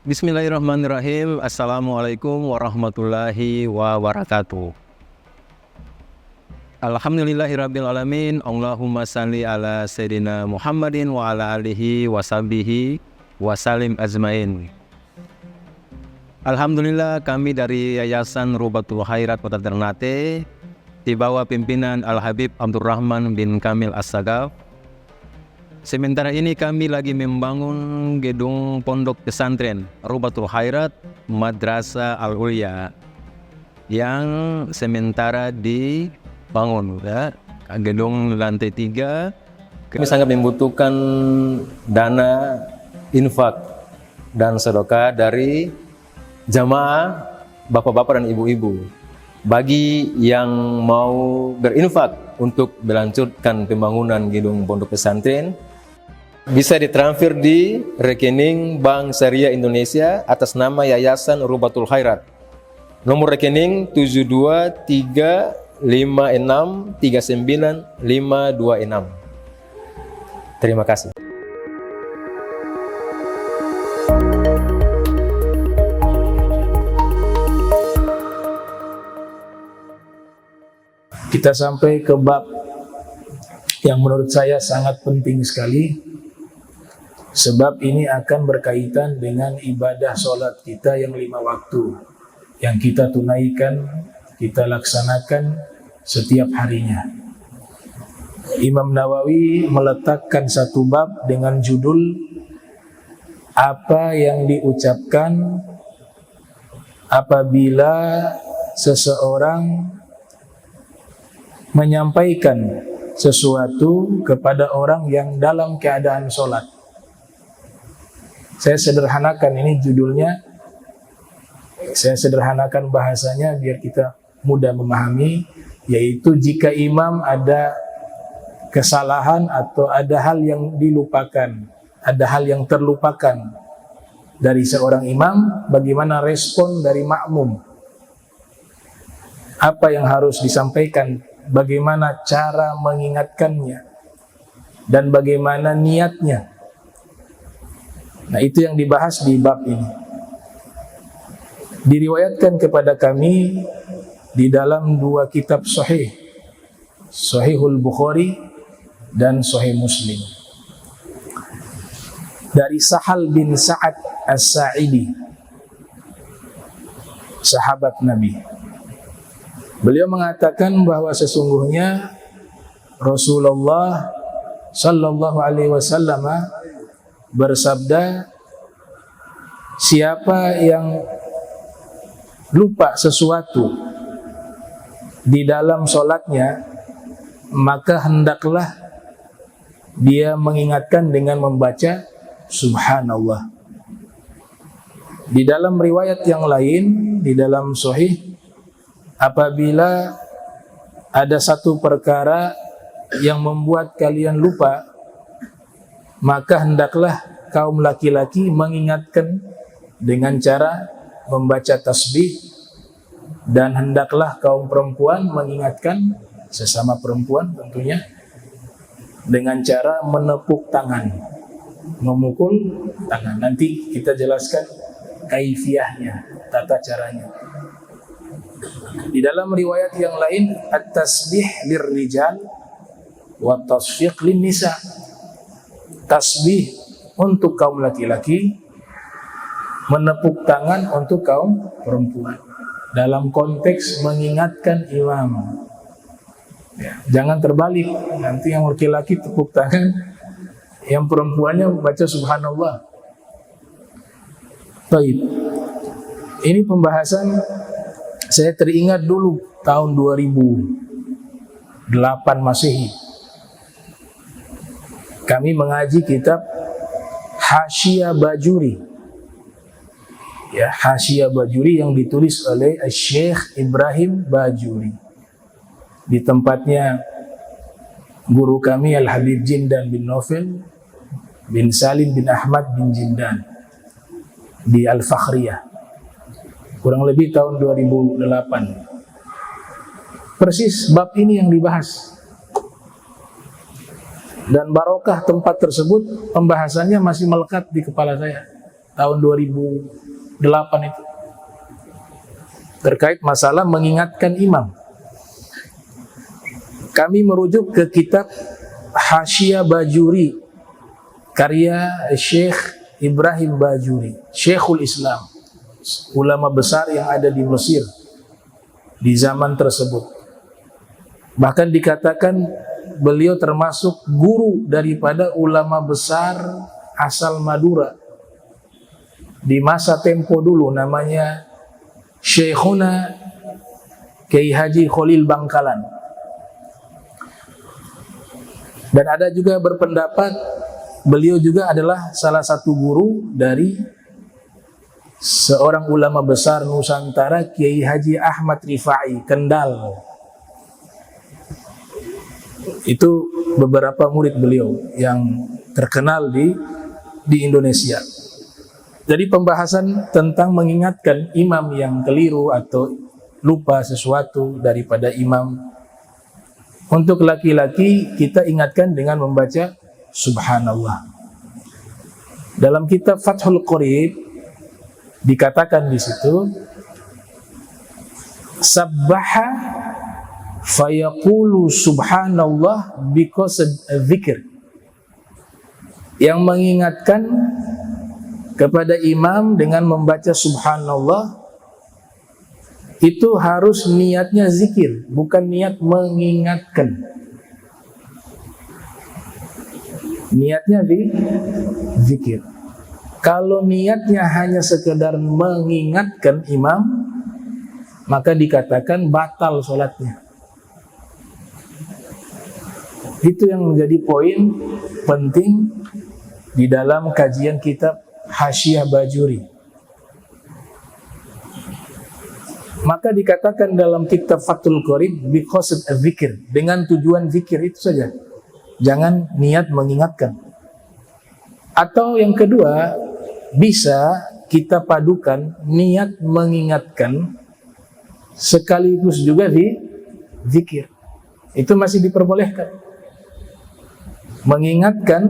Bismillahirrahmanirrahim. Assalamualaikum warahmatullahi wabarakatuh. Alhamdulillahirrabbilalamin. Allahumma salli ala Sayyidina Muhammadin wa ala alihi wa sahbihi wasalim azmain. Alhamdulillah, kami dari Yayasan Rubatul Khairat Kota Ternate di bawah pimpinan Al-Habib Abdurrahman bin Kamil As-Sagaf. Sementara ini kami lagi membangun gedung pondok pesantren Rubatul Khairat Madrasah Al-Ulya yang sementara dibangun, ya. Gedung lantai 3. Kami sangat membutuhkan dana infak dan sedekah dari jamaah bapak-bapak dan ibu-ibu. Bagi yang mau berinfak untuk melanjutkan pembangunan gedung pondok pesantren, bisa ditransfer di rekening Bank Syariah Indonesia atas nama Yayasan Rubatul Khairat. Nomor rekening 723563956. Terima kasih. Kita sampai ke bab yang menurut saya sangat penting sekali, sebab ini akan berkaitan dengan ibadah sholat kita yang 5 waktu yang kita tunaikan, kita laksanakan setiap harinya. Imam Nawawi meletakkan satu bab dengan judul apa yang diucapkan apabila seseorang menyampaikan sesuatu kepada orang yang dalam keadaan sholat. Saya sederhanakan ini judulnya, saya sederhanakan bahasanya biar kita mudah memahami, yaitu jika imam ada kesalahan atau ada hal yang dilupakan, ada hal yang terlupakan dari seorang imam, bagaimana respon dari makmum? Apa yang harus disampaikan? Bagaimana cara mengingatkannya? Dan bagaimana niatnya? Nah, itu yang dibahas di bab ini. Diriwayatkan kepada kami di dalam 2 kitab sahih, Sahihul Bukhari dan Sahih Muslim, dari Sahal bin Sa'ad As-Sa'idi, sahabat Nabi. Beliau mengatakan bahwa sesungguhnya Rasulullah sallallahu alaihi wasallam bersabda, siapa yang lupa sesuatu di dalam sholatnya, maka hendaklah dia mengingatkan dengan membaca subhanallah. Di dalam riwayat yang lain, di dalam sahih, apabila ada satu perkara yang membuat kalian lupa, maka hendaklah kaum laki-laki mengingatkan dengan cara membaca tasbih, dan hendaklah kaum perempuan mengingatkan sesama perempuan tentunya dengan cara menepuk tangan, memukul tangan. Nanti kita jelaskan kaifiyahnya, tata caranya. Di dalam riwayat yang lain, at-tasbih lirrijal wa tasfiq linnisa. Tasbih untuk kaum laki-laki, menepuk tangan untuk kaum perempuan, dalam konteks mengingatkan imam. Ya, jangan terbalik, nanti yang laki-laki tepuk tangan, yang perempuannya baca subhanallah. Baik, ini pembahasan saya teringat dulu tahun 2008 Masehi. Kami mengaji kitab Hasyiah Bajuri, ya, Hasyiah Bajuri yang ditulis oleh Syekh Ibrahim Bajuri, di tempatnya guru kami Al-Habib Jindan bin Naufal bin Salim bin Ahmad bin Jindan di Al-Fakhriyah, kurang lebih tahun 2008. Persis bab ini yang dibahas. Dan barokah tempat tersebut, pembahasannya masih melekat di kepala saya. tahun 2008 itu terkait masalah mengingatkan imam. Kami merujuk ke kitab Hasyiah Bajuri karya Syekh Ibrahim Bajuri, Syekhul Islam, ulama besar yang ada di Mesir di zaman tersebut. Bahkan dikatakan beliau termasuk guru daripada ulama besar asal Madura di masa tempo dulu, namanya Syekhuna Kiai Haji Khalil Bangkalan. Dan ada juga berpendapat beliau juga adalah salah satu guru dari seorang ulama besar Nusantara, Kiai Haji Ahmad Rifai Kendal. Itu beberapa murid beliau yang terkenal di Indonesia. Jadi pembahasan tentang mengingatkan imam yang keliru atau lupa sesuatu daripada imam. Untuk laki-laki kita ingatkan dengan membaca Subhanallah. Dalam kitab Fathul Qorib dikatakan di situ, sabbaha fayaqulu subhanallah because dzikir. Yang mengingatkan kepada imam dengan membaca subhanallah itu harus niatnya zikir, bukan niat mengingatkan. Niatnya di zikir. Kalau niatnya hanya sekedar mengingatkan imam, maka dikatakan batal sholatnya. Itu yang menjadi poin penting di dalam kajian kitab Hasyiah Bajuri. Maka dikatakan dalam kitab Fathul Qorib because dzikir, dengan tujuan zikir itu saja. Jangan niat mengingatkan. Atau yang kedua, bisa kita padukan niat mengingatkan sekaligus juga di zikir. Itu masih diperbolehkan. Mengingatkan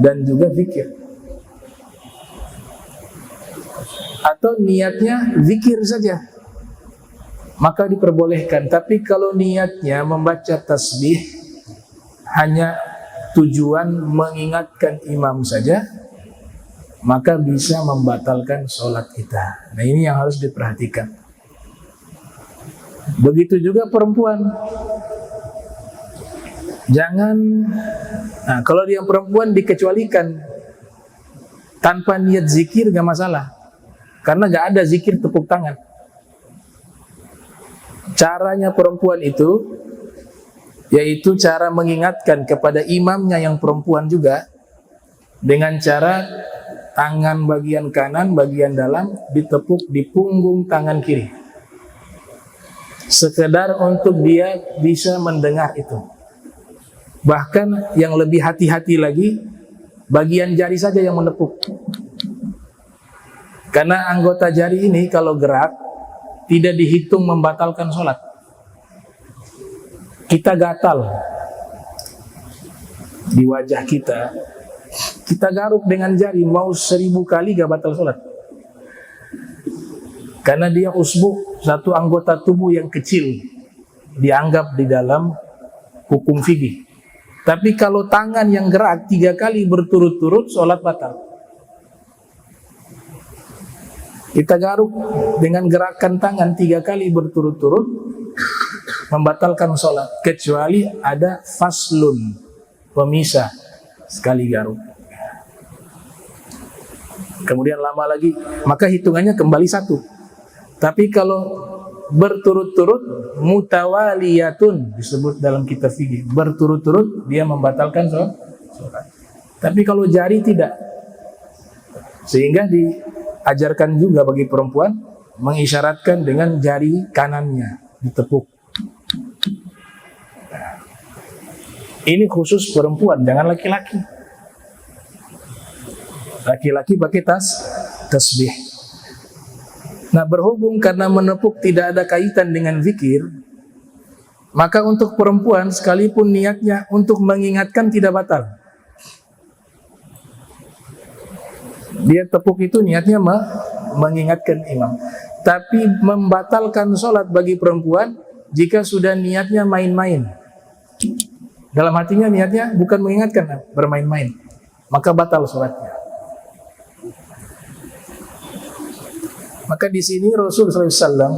dan juga zikir. Atau niatnya zikir saja, maka diperbolehkan. Tapi kalau niatnya membaca tasbih hanya tujuan mengingatkan imam saja, maka bisa membatalkan sholat kita. Nah, ini yang harus diperhatikan. Begitu juga perempuan. Jangan, nah kalau dia perempuan dikecualikan tanpa niat zikir gak masalah, karena gak ada zikir tepuk tangan. Caranya perempuan itu yaitu cara mengingatkan kepada imamnya yang perempuan juga dengan cara tangan bagian kanan, bagian dalam ditepuk di punggung tangan kiri, sekedar untuk dia bisa mendengar itu. Bahkan yang lebih hati-hati lagi, bagian jari saja yang menepuk, karena anggota jari ini kalau gerak tidak dihitung membatalkan sholat. Kita gatal di wajah kita, kita garuk dengan jari mau 1000 kali gak batal sholat, karena dia usbuh, satu anggota tubuh yang kecil dianggap di dalam hukum fikih. Tapi kalau tangan yang gerak 3 kali berturut-turut, sholat batal. Kita garuk dengan gerakan tangan 3 kali berturut-turut, membatalkan sholat, kecuali ada faslun, pemisah sekali garuk. Kemudian lama lagi, maka hitungannya kembali 1. Tapi kalau berturut-turut, mutawaliyatun disebut dalam kitab fikih, berturut-turut dia membatalkan sholat. Tapi kalau jari tidak, sehingga diajarkan juga bagi perempuan mengisyaratkan dengan jari kanannya ditepuk. Ini khusus perempuan, jangan laki-laki. Laki-laki pakai tasbih. Nah, berhubung karena menepuk tidak ada kaitan dengan zikir, maka untuk perempuan sekalipun niatnya untuk mengingatkan tidak batal. Dia tepuk itu niatnya mengingatkan imam. Tapi membatalkan sholat bagi perempuan jika sudah niatnya main-main. Dalam hatinya niatnya bukan mengingatkan, bermain-main, maka batal sholatnya. Maka di sini Rasulullah SAW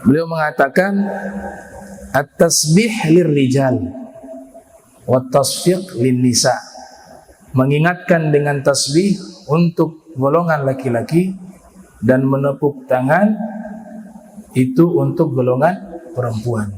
beliau mengatakan at-tasbih lirrijal wa tasfiq lin-nisa. Mengingatkan dengan tasbih untuk golongan laki-laki dan menepuk tangan itu untuk golongan perempuan.